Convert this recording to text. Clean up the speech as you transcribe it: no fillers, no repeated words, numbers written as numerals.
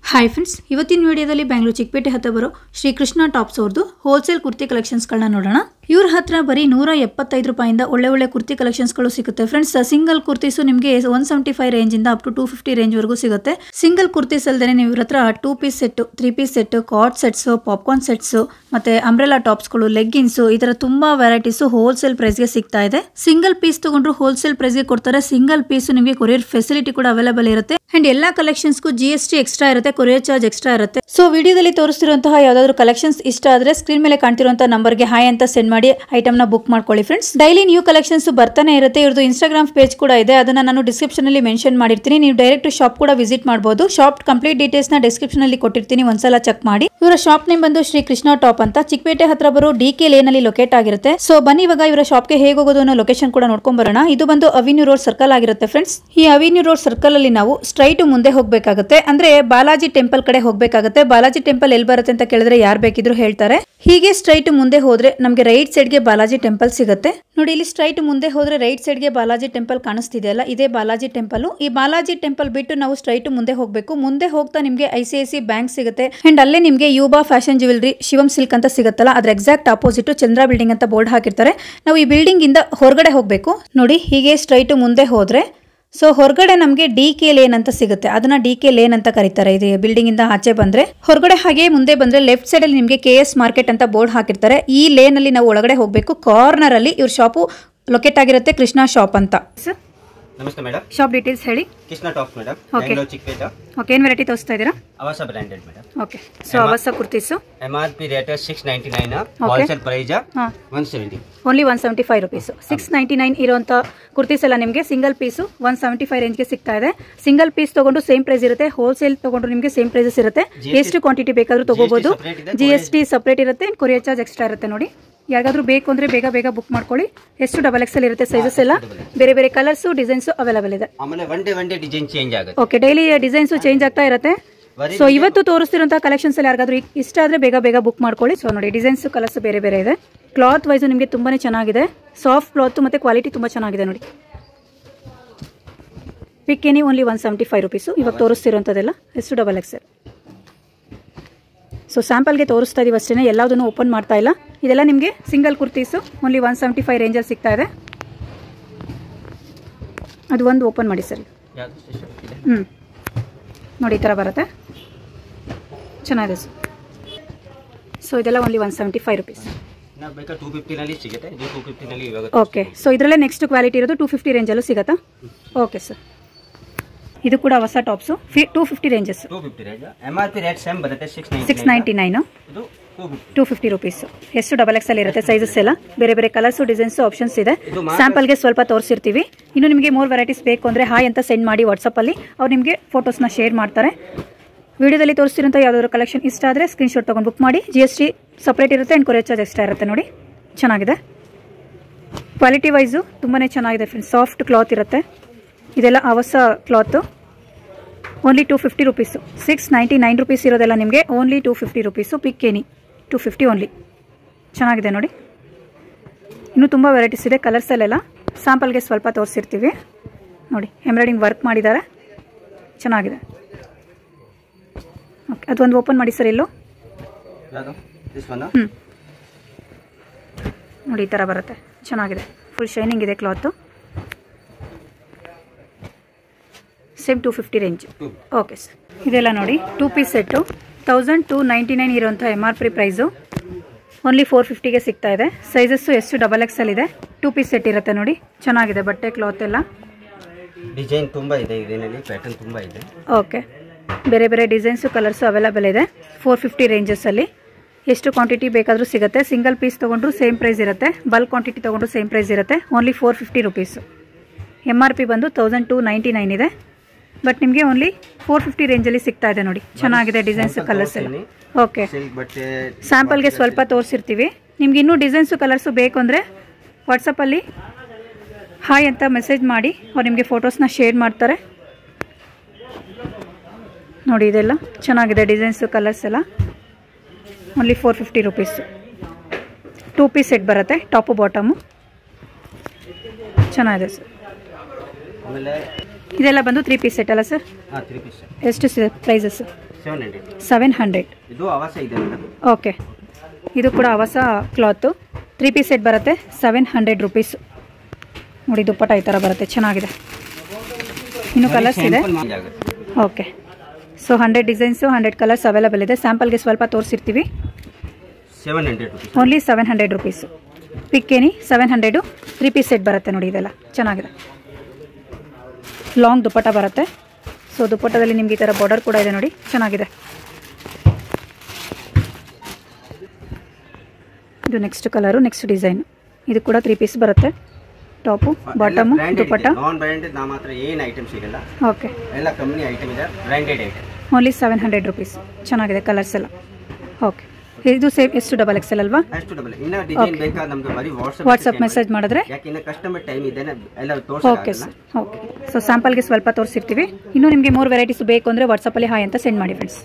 Hi friends, ಇವತ್ತಿನ ವಿಡಿಯೋದಲ್ಲಿ ಬೆಂಗಳೂರು ಚಿಕ್ಕಪೇಟೆ ಹತ್ರ ಬರೋ ಶ್ರೀ ಕೃಷ್ಣ ಟಾಪ್ಸ್ ಅವ್ರದ್ದು ಹೋಲ್ಸೇಲ್ ಕುರ್ತಿ ಕಲೆಕ್ಷನ್ಸ್ಗಳನ್ನ ನೋಡೋಣ. ಇವ್ರ ಹತ್ರ ಬರೀ 175 ರೂಪಾಯಿಂದ ಒಳ್ಳೆ ಕುರ್ತಿ ಕಲೆಕ್ಷನ್ಸ್ಗಳು ಸಿಗುತ್ತೆ ಫ್ರೆಂಡ್ಸ್. ಸಿಂಗಲ್ ಕುರ್ತೀಸು ನಿಮಗೆ 175 ರೇಂಜಿಂದ ಅಪ್ ಟು 250 ರೇಂಜ್ವರೆಗೂ ಸಿಗುತ್ತೆ. ಸಿಂಗಲ್ ಕುರ್ತೀಸ್ ಅಲ್ಲದೆ ನೀವು ಇವ್ರ ಹತ್ರ 2 piece set, 3 piece set, card sets, popcorn sets, ಮತ್ತೆ ಅಂಬ್ರೆಲಾ ಟಾಪ್ಸ್ಗಳು, ಲೆಗ್ಗಿನ್ಸು, ಈ ಥರ ತುಂಬ ವೆರೈಟೀಸು ಹೋಲ್ಸೇಲ್ ಪ್ರೈಸ್ಗೆ ಸಿಗ್ತಾ ಇದೆ. ಸಿಂಗಲ್ ಪೀಸ್ ತಗೊಂಡ್ರು ಹೋಲ್ಸೇಲ್ ಪ್ರೈಸ್ಗೆ ಕೊಡ್ತಾರೆ. ಸಿಂಗಲ್ ಪೀಸು ನಿಮಗೆ ಕೊರಿಯರ್ ಫೆಸಿಲಿಟಿ ಕೂಡ ಅವೈಲೇಬಲ್ ಇರುತ್ತೆ. ಅಂಡ್ ಎಲ್ಲಾ ಕಲೆಕ್ಷನ್ಸ್ಗೂ GST ಎಕ್ಸ್ಟ್ರಾ ಇರುತ್ತೆ, ಕೊರಿಯರ್ ಚಾರ್ಜ್ ಎಕ್ಸ್ಟ್ರಾ ಇರುತ್ತೆ. ಸೊ ವಿಡಿಯೋದಲ್ಲಿ ತೋರಿಸ್ತಿರುವಂತಹ ಯಾವ್ದಾದ್ರು ಕಲೆಕ್ಷನ್ಸ್ ಇಷ್ಟ ಆದ್ರೆ ಸ್ಕ್ರೀನ್ ಮೇಲೆ ಕಾಣ್ತಿರುವಂತಹ ನಂಬರ್ಗೆ ಹಾಯ್ ಅಂತ ಸೆಂಡ್ ಮಾಡಿ ಐಟಮ್ ನ ಬುಕ್ ಮಾಡ್ಕೊಳ್ಳಿ ಫ್ರೆಂಡ್ಸ್. ಡೈಲಿ ನ್ಯೂ ಕಲೆಕ್ಷನ್ಸ್ ಬರ್ತಾನೆ ಇರುತ್ತೆ. ಇವ್ರದ್ದು ಇನ್ಸ್ಟಾಗ್ರಾಮ್ ಪೇಜ್ ಕೂಡ ಇದೆ, ಅದನ್ನ ನಾನು ಡಿಸ್ಕ್ರಿಪ್ಷನ್ ಅಲ್ಲಿ ಮೆನ್ಷನ್ ಮಾಡಿರ್ತೀನಿ. ನೀವು ಡೈರೆಕ್ಟ್ ಶಾಪ್ ಕೂಡ ವಿಸಿಟ್ ಮಾಡಬಹುದು. ಶಾಪ್ ಕಂಪ್ಲೀಟ್ ಡೀಟೇಲ್ಸ್ ನ ಡಿಸ್ಕ್ರಿಪ್ಷನ್ ಅಲ್ಲಿ ಕೊಟ್ಟಿರ್ತೀನಿ, ಒಂದ್ಸಲ ಚೆಕ್ ಮಾಡಿ. ಇವರ ಶಾಪ್ ನೇಮ್ ಬಂದು ಶ್ರೀ ಕೃಷ್ಣ ಟಾಪ್ ಅಂತ ಚಿಕ್ಕಪೇಟೆ ಹತ್ರ ಬರೋ DK ಲೇನ್ ಅಲ್ಲಿ ಲೊಕೇಟ್ ಆಗಿರುತ್ತೆ. ಸೊ ಬನ್ನಿ ಇವಾಗ ಇವರ ಶಾಪ್ಗೆ ಹೇಗೆ ಹೋಗೋದು ಅನ್ನೋ ಲೊಕೇಶನ್ ಕೂಡ ನೋಡ್ಕೊಂಡ್ ಬರೋಣ. ಇದು ಬಂದು ಅವಿನ್ಯೂ ರೋಡ್ ಸರ್ಕಲ್ ಆಗಿರುತ್ತೆ ಫ್ರೆಂಡ್ಸ್. ಈ ಅವಿನ್ಯೂ ರೋಡ್ ಸರ್ಕಲ್ ಅಲ್ಲಿ ನಾವು ಸ್ಟ್ರೈಟ್ ಮುಂದೆ ಹೋಗ್ಬೇಕಾಗುತ್ತೆ, ಅಂದ್ರೆ ಬಾಲಾಜಿ ಟೆಂಪಲ್ ಕಡೆ ಹೋಗ್ಬೇಕಾಗುತ್ತೆ. ಬಾಲಾಜಿ ಟೆಂಪಲ್ ಎಲ್ಲಿ ಬರುತ್ತೆ ಅಂತ ಕೇಳಿದ್ರೆ ಯಾರು ಬೇಕಿದ್ರು ಹೇಳ್ತಾರೆ. ಹೀಗೆ ಸ್ಟ್ರೈಟ್ ಮುಂದೆ ಹೋದ್ರೆ ನಮಗೆ ರೈಟ್ ಸೈಡ್ ಗೆ ಬಾಲಾಜಿ ಟೆಂಪಲ್ ಸಿಗುತ್ತೆ. ನೋಡಿ, ಇಲ್ಲಿ ಸ್ಟ್ರೈಟ್ ಮುಂದೆ ಹೋದ್ರೆ ರೈಟ್ ಸೈಡ್ ಗೆ ಬಾಲಾಜಿ ಟೆಂಪಲ್ ಕಾಣಿಸ್ತಿದೆಯಲ್ಲ, ಇದೇ ಬಾಲಾಜಿ ಟೆಂಪಲ್. ಈ ಬಾಲಾಜಿ ಟೆಂಪಲ್ ಬಿಟ್ಟು ನಾವು ಸ್ಟ್ರೈಟ್ ಮುಂದೆ ಹೋಗ್ಬೇಕು. ಮುಂದೆ ಹೋಗ್ತಾ ನಿಮ್ಗೆ ICICI ಬ್ಯಾಂಕ್ ಸಿಗುತ್ತೆ. ಅಂಡ್ ಅಲ್ಲೇ ನಿಮ್ಗೆ ಯೂಬಾ ಫ್ಯಾಷನ್ ಜ್ಯುವೆಲರಿ, ಶಿವಂ ಸಿಲ್ಕ್ ಅಂತ ಸಿಗುತ್ತಲ್ಲ, ಅದ್ರ ಎಕ್ಸಾಕ್ಟ್ ಆಪೋಸಿಟ್ ಚಂದ್ರ ಬಿಲ್ಡಿಂಗ್ ಅಂತ ಬೋರ್ಡ್ ಹಾಕಿರ್ತಾರೆ. ನಾವು ಈ ಬಿಲ್ಡಿಂಗ್ ಇಂದ ಹೊರಗಡೆ ಹೋಗ್ಬೇಕು. ನೋಡಿ, ಹೀಗೆ ಸ್ಟ್ರೈಟ್ ಮುಂದೆ ಹೋದ್ರೆ ಸೊ ಹೊರಗಡೆ ನಮಗೆ DK ಲೇನ್ ಅಂತ ಸಿಗುತ್ತೆ. ಅದನ್ನ DK ಲೇನ್ ಅಂತ ಕರೀತಾರೆ. ಇದು ಬಿಲ್ಡಿಂಗ್ ಇಂದ ಆಚೆ ಬಂದ್ರೆ ಹೊರಗಡೆ ಹಾಗೆ ಮುಂದೆ ಬಂದ್ರೆ ಲೆಫ್ಟ್ ಸೈಡ್ ಅಲ್ಲಿ ನಿಮಗೆ KS ಮಾರ್ಕೆಟ್ ಅಂತ ಬೋರ್ಡ್ ಹಾಕಿರ್ತಾರೆ. ಈ ಲೇನ್ ಅಲ್ಲಿ ನಾವು ಒಳಗಡೆ ಹೋಗ್ಬೇಕು. ಕಾರ್ನರ್ ಅಲ್ಲಿ ಇವ್ರ ಶಾಪು ಲೊಕೇಟ್ ಆಗಿರುತ್ತೆ, ಕೃಷ್ಣ ಶಾಪ್ ಅಂತ. ನಮಸ್ತೆ ಮೇಡಮ್, ಶಾಪ್ ಡೀಟೇಲ್ಸ್ ಹೇಳಿ. Krishna tops madam, Bengaluru Chikkapete. Okay, ಏನು ವೆರೈಟಿ ತೋರಿಸ್ತಾ ಇದ್ದೀರಾ? Avasa branded madam. Okay, so Avasa kurtis MRP rate 699, wholesale price 170. Only 175 rupees. 699 ಇರುವಂತ ಕುರ್ತೀಸ್ ಎಲ್ಲ ನಿಮಗೆ ಸಿಂಗಲ್ ಪೀಸು 175 ರೇಂಜ್ಗೆ ಸಿಗ್ತಾ ಇದೆ. ಸಿಂಗಲ್ ಪೀಸ್ ತಗೊಂಡು ಸೇಮ್ ಪ್ರೈಸ್ ಇರುತ್ತೆ, ಹೋಲ್ಸೇಲ್ ತಗೊಂಡು ನಿಮಗೆ ಸೇಮ್ ಪ್ರೈಸಸ್ ಇರುತ್ತೆ. ಎಷ್ಟು ಕ್ವಾಂಟಿಟಿ ಬೇಕಾದ್ರೂ ತಗೋಬಹುದು. GST ಸಪರೇಟ್ ಇರುತ್ತೆ, ಕೊರಿಯರ್ ಚಾರ್ಜ್ ಎಕ್ಸ್ಟ್ರಾ ಇರುತ್ತೆ. ನೋಡಿ, ಯಾರಿಗಾದ್ರೂ ಬೇಕು ಅಂದ್ರೆ ಬೇಗ ಬುಕ್ ಮಾಡ್ಕೊಳ್ಳಿ. ಎಷ್ಟು XXL ಇರುತ್ತೆ ಸೈಜಸ್ ಎಲ್ಲ. ಬೇರೆ ಕಲರ್ಸ್ ಡಿಸೈನ್ಸ್ ಅವೈಲೇಬಲ್ ಇದೆ. ಆಮೇಲೆ ಒನ್ ಡೇ ಡಿಸೈನ್ ಚೇಂಜ್ ಆಗುತ್ತೆ. ಓಕೆ, ಡೈಲಿ ಡಿಸೈನ್ಸ್ ಚೇಂಜ್ ಆಗ್ತಾ ಇರುತ್ತೆ. ಸೊ ಇವತ್ತು ತೋರಿಸ್ತಿರುವಂತಹ ಕಲೆಕ್ಷನ್ಸ್ ಅಲ್ಲಿ ಯಾರಿಗಾದ್ರೂ ಇಷ್ಟ ಆದ್ರೆ ಬೇಗ ಬುಕ್ ಮಾಡ್ಕೊಳ್ಳಿ. ಸೊ ನೋಡಿ, ಡಿಸೈನ್ಸ್ ಕಲರ್ಸ್ ಬೇರೆ ಇದೆ. ಕ್ಲಾತ್ ವೈಸ್ ನಿಮಗೆ ತುಂಬಾನೇ ಚೆನ್ನಾಗಿದೆ. ಸಾಫ್ಟ್ ಕ್ಲಾತ್ ಮತ್ತೆ ಕ್ವಾಲಿಟಿ ತುಂಬಾ ಚೆನ್ನಾಗಿದೆ. ನೋಡಿ, ಪಿಕ್ಕೆನಿ ಓನ್ಲಿ 175 ರುಪೀಸ್. ಇವಾಗ ತೋರಿಸ್ತಿರುವಂತದೆಲ್ಲ ಎಷ್ಟು XXL. ಸೊ ಸ್ಯಾಂಪಲ್ಗೆ ತೋರಿಸ್ತಾ ಇದೀವಿ ಅಷ್ಟೇ, ಎಲ್ಲದನ್ನು ಓಪನ್ ಮಾಡ್ತಾ ಇಲ್ಲ. ಇದೆಲ್ಲ ನಿಮಗೆ ಸಿಂಗಲ್ ಕುರ್ತೀಸು ಓನ್ಲಿ 175 ರೇಂಜಲ್ಲಿ ಸಿಗ್ತಾ ಇದೆ. ಅದು ಒಂದು ಓಪನ್ ಮಾಡಿ ಸರ್. ನೋಡಿ, ಈ ಥರ ಬರುತ್ತೆ, ಚೆನ್ನಾಗಿದೆ ಸರ್. ಸೊ ಇದೆಲ್ಲ ಓನ್ಲಿ 175 ರುಪೀಸ್. ಓಕೆ, ಸೊ ಇದರಲ್ಲೇ ನೆಕ್ಸ್ಟ್ ಕ್ವಾಲಿಟಿ ಇರೋದು 250 ರೇಂಜಲ್ಲೂ ಸಿಗುತ್ತಾ? ಓಕೆ ಸರ್, ಇದು ಕೂಡ ಹೊಸ tops 250 ranges. MRP rate same ಬರುತ್ತೆ 699, 250 ರುಪೀಸ್. ಎಷ್ಟು XXL ಇರುತ್ತೆ ಸೈಜಸ್ ಎಲ್ಲ. ಬೇರೆ ಕಲರ್ಸ್, ಡಿಸೈನ್ಸ್, ಆಪ್ಷನ್ಸ್ ಇದೆ. ಸ್ಯಾಂಪಲ್ಗೆ ಸ್ವಲ್ಪ ತೋರಿಸಿರ್ತೀವಿ. ಇನ್ನು ನಿಮಗೆ ಮೋರ್ ವೆರೈಟೀಸ್ ಬೇಕು ಅಂದರೆ ಹಾಯ್ ಅಂತ ಸೆಂಡ್ ಮಾಡಿ ವಾಟ್ಸಪ್ಪಲ್ಲಿ. ಅವ್ರು ನಿಮಗೆ ಫೋಟೋಸ್ನ ಶೇರ್ ಮಾಡ್ತಾರೆ. ವಿಡಿಯೋದಲ್ಲಿ ತೋರಿಸ್ತಿರೋಂಥ ಯಾವುದಾದ್ರು ಕಲೆಕ್ಷನ್ ಇಷ್ಟ ಆದರೆ ಸ್ಕ್ರೀನ್ಶಾಟ್ ತೊಗೊಂಡು ಬುಕ್ ಮಾಡಿ. GST ಸಪ್ರೇಟ್ ಇರುತ್ತೆ ಆ್ಯಂಡ್ ಕೊರಿಯರ್ ಚಾರ್ಜ್ ಎಕ್ಸ್ಟ್ರಾ ಇರುತ್ತೆ. ನೋಡಿ, ಚೆನ್ನಾಗಿದೆ. ಕ್ವಾಲಿಟಿ ವೈಸು ತುಂಬಾ ಚೆನ್ನಾಗಿದೆ ಫ್ರೆಂಡ್ಸ್. ಸಾಫ್ಟ್ ಕ್ಲಾತ್ ಇರುತ್ತೆ. ಇದೆಲ್ಲ ಅವಸ ಕ್ಲಾತು. Only 250 rupees. 699 ರುಪೀಸ್ ಇರೋದೆಲ್ಲ ನಿಮಗೆ ಓನ್ಲಿ 250 ರುಪೀಸು. ಪಿಕ್ಕೆನಿ 250 ಓನ್ಲಿ. ಚೆನ್ನಾಗಿದೆ ನೋಡಿ. ಇನ್ನೂ ತುಂಬ ವೆರೈಟೀಸ್ ಇದೆ ಕಲರ್ಸಲ್ಲೆಲ್ಲ. ಸ್ಯಾಂಪಲ್ಗೆ ಸ್ವಲ್ಪ ತೋರಿಸಿರ್ತೀವಿ. ನೋಡಿ, ಎಂಬ್ರಾಯ್ಡಿಂಗ್ ವರ್ಕ್ ಮಾಡಿದ್ದಾರೆ, ಚೆನ್ನಾಗಿದೆ. ಓಕೆ, ಅದೊಂದು ಓಪನ್ ಮಾಡಿ ಸರ್. ಇಲ್ಲೂ ನೋಡಿ, ಈ ಥರ ಬರುತ್ತೆ, ಚೆನ್ನಾಗಿದೆ. ಫುಲ್ ಶೈನಿಂಗ್ ಇದೆ cloth. Same 250 range. Okay sir, ಇದೆಲ್ಲ ನೋಡಿ 2 ಪೀಸ್ ಸೆಟ್ಟು 1299 ಇರುವಂಥ MRP ಪ್ರೈಸು ಓನ್ಲಿ 450ಗೆ ಸಿಗ್ತಾ ಇದೆ. ಸೈಜಸ್ಸು ಎಷ್ಟು XXL ಇದೆ. 2 ಪೀಸ್ ಸೆಟ್ ಇರುತ್ತೆ. ನೋಡಿ, ಚೆನ್ನಾಗಿದೆ ಬಟ್ಟೆ, ಕ್ಲಾತ್ ಎಲ್ಲ. ಡಿಸೈನ್ ತುಂಬ ಇದೆ, ಇದರಲ್ಲಿ ಪ್ಯಾಟರ್ನ್ ತುಂಬ ಇದೆ. ಓಕೆ, ಬೇರೆ ಡಿಸೈನ್ಸು, ಕಲರ್ಸು ಅವೈಲೇಬಲ್ ಇದೆ. 450 ರೇಂಜಸ್ಸಲ್ಲಿ ಎಷ್ಟು ಕ್ವಾಂಟಿಟಿ ಬೇಕಾದರೂ ಸಿಗುತ್ತೆ. ಸಿಂಗಲ್ ಪೀಸ್ ತೊಗೊಂಡ್ರು ಸೇಮ್ ಪ್ರೈಸ್ ಇರುತ್ತೆ, ಬಲ್ಕ್ ಕ್ವಾಂಟಿಟಿ ತೊಗೊಂಡ್ರು ಸೇಮ್ ಪ್ರೈಸ್ ಇರುತ್ತೆ. Only 450 rupees. MRP ಬಂದು 1299 ಇದೆ, ಬಟ್ ನಿಮಗೆ ಓನ್ಲಿ 450 ರೇಂಜಲ್ಲಿ ಸಿಗ್ತಾ ಇದೆ. ನೋಡಿ, ಚೆನ್ನಾಗಿದೆ ಡಿಸೈನ್ಸ್, ಕಲರ್ಸ್ ಎಲ್ಲ. ಓಕೆ, ಸ್ಯಾಂಪಲ್ಗೆ ಸ್ವಲ್ಪ ತೋರಿಸಿರ್ತೀವಿ. ನಿಮ್ಗೆ ಇನ್ನೂ ಡಿಸೈನ್ಸು, ಕಲರ್ಸು ಬೇಕು ಅಂದರೆ ವಾಟ್ಸಪ್ಪಲ್ಲಿ ಹಾಯ್ ಅಂತ ಮೆಸೇಜ್ ಮಾಡಿ, ಅವ್ರು ನಿಮಗೆ ಫೋಟೋಸ್ನ ಶೇರ್ ಮಾಡ್ತಾರೆ. ನೋಡಿ, ಇದೆಲ್ಲ ಚೆನ್ನಾಗಿದೆ ಡಿಸೈನ್ಸು, ಕಲರ್ಸ್ ಎಲ್ಲ. Only 450 rupees. 2 ಪೀಸ್ ಸೆಟ್ ಬರುತ್ತೆ, ಟಾಪು ಬಾಟಮು. ಚೆನ್ನಾಗಿದೆ ಸರ್. ಇದೆಲ್ಲ ಬಂದು 3 ಪೀಸ್ ಸೆಟ್ ಅಲ್ಲ ಸರ್? ಹಾಂ, 3 ಪೀಸ್. ಎಷ್ಟು ಪ್ರೈಸಸ್? 700. ಇದು ಅವಸ ಇದೆ ಮೇಡಮ್. ಓಕೆ, ಇದು ಕೂಡ ಅವಸ ಕ್ಲಾತು 3 ಪೀಸ್ ಸೆಟ್ ಬರುತ್ತೆ. 700 ರುಪೀಸ್. ನೋಡಿ ದುಪ್ಪಟ್ಟ ಈ ಥರ ಬರುತ್ತೆ, ಚೆನ್ನಾಗಿದೆ. ಇನ್ನು ಕಲರ್ಸ್ ಇದೆ. Okay, so 100 designs 100 colours available ಇದೆ. ಸ್ಯಾಂಪಲ್ಗೆ ಸ್ವಲ್ಪ ತೋರಿಸಿರ್ತೀವಿ. 700 ಓನ್ಲಿ 700 ರುಪೀಸು. ಪಿಕ್ಕೇನಿ 700 3 ಪೀಸ್ ಸೆಟ್ ಬರುತ್ತೆ. ನೋಡಿ ಇದೆಲ್ಲ ಚೆನ್ನಾಗಿದೆ. ಲಾಂಗ್ ದುಪ್ಪಟ್ಟ ಬರುತ್ತೆ. ಸೊ ದುಪ್ಪಟ್ಟದಲ್ಲಿ ನಿಮ್ಗೆ ಈ ಥರ ಬಾರ್ಡರ್ ಕೂಡ ಇದೆ ನೋಡಿ, ಚೆನ್ನಾಗಿದೆ. ಇದು ನೆಕ್ಸ್ಟ್ ಕಲರು, ನೆಕ್ಸ್ಟ್ ಡಿಸೈನ್. ಇದು ಕೂಡ 3 ಪೀಸ್ ಬರುತ್ತೆ. ಟಾಪು, ಬಾಟಮು, ದುಪ್ಪಟ್ಟ. ನಾನ್ ಬ್ರ್ಯಾಂಡೆಡ್ ನಮ್ಮ ಹತ್ರ ಏನು ಐಟಮ್ ಸಿಗಲ್ಲ. ಓಕೆ, ಎಲ್ಲ ಕಂಪನಿ ಐಟಮ್ ಇದೆ, ಬ್ರ್ಯಾಂಡೆಡ್ ಐಟಮ್. Only 700 rupees. ಚೆನ್ನಾಗಿದೆ ಕಲರ್ಸ್ ಎಲ್ಲ. ಓಕೆ, ಇದು ಸೇಮ್ ಎಷ್ಟು ಡಬಲ್ ಎಕ್ಸೆಲ್ ಅಲ್ವಾ? ಅಷ್ಟು ಡಬಲ್. ಇನ್ನ ಡಿಸೈನ್ ಬೇಕಾ ನಮಗೆ ಬರೀ ವಾಟ್ಸಪ್ ಮೆಸೇಜ್ ಮಾಡಿದ್ರೆ, ಯಾಕಿನ್ನ ಕಸ್ಟಮರ್ ಟೈಮ್ ಇದೆ ಎಲ್ಲ ಓಕೆ ತೋರಿಸಲ್ಲ. ಓಕೆ. ಸೊ ಸ್ಯಾಂಪಲ್ಗೆ ಸ್ವಲ್ಪ ತೋರಿಸಿರ್ತೀವಿ. ಇನ್ನೂ ನಿಮಗೆ 3 ವೆರೈಟೀಸ್ ಬೇಕು ಅಂದರೆ ವಾಟ್ಸಪ್ಪಲ್ಲಿ ಹಾಯ್ ಅಂತ ಸೆಂಡ್ ಮಾಡಿ ಫ್ರೆಂಡ್ಸ್.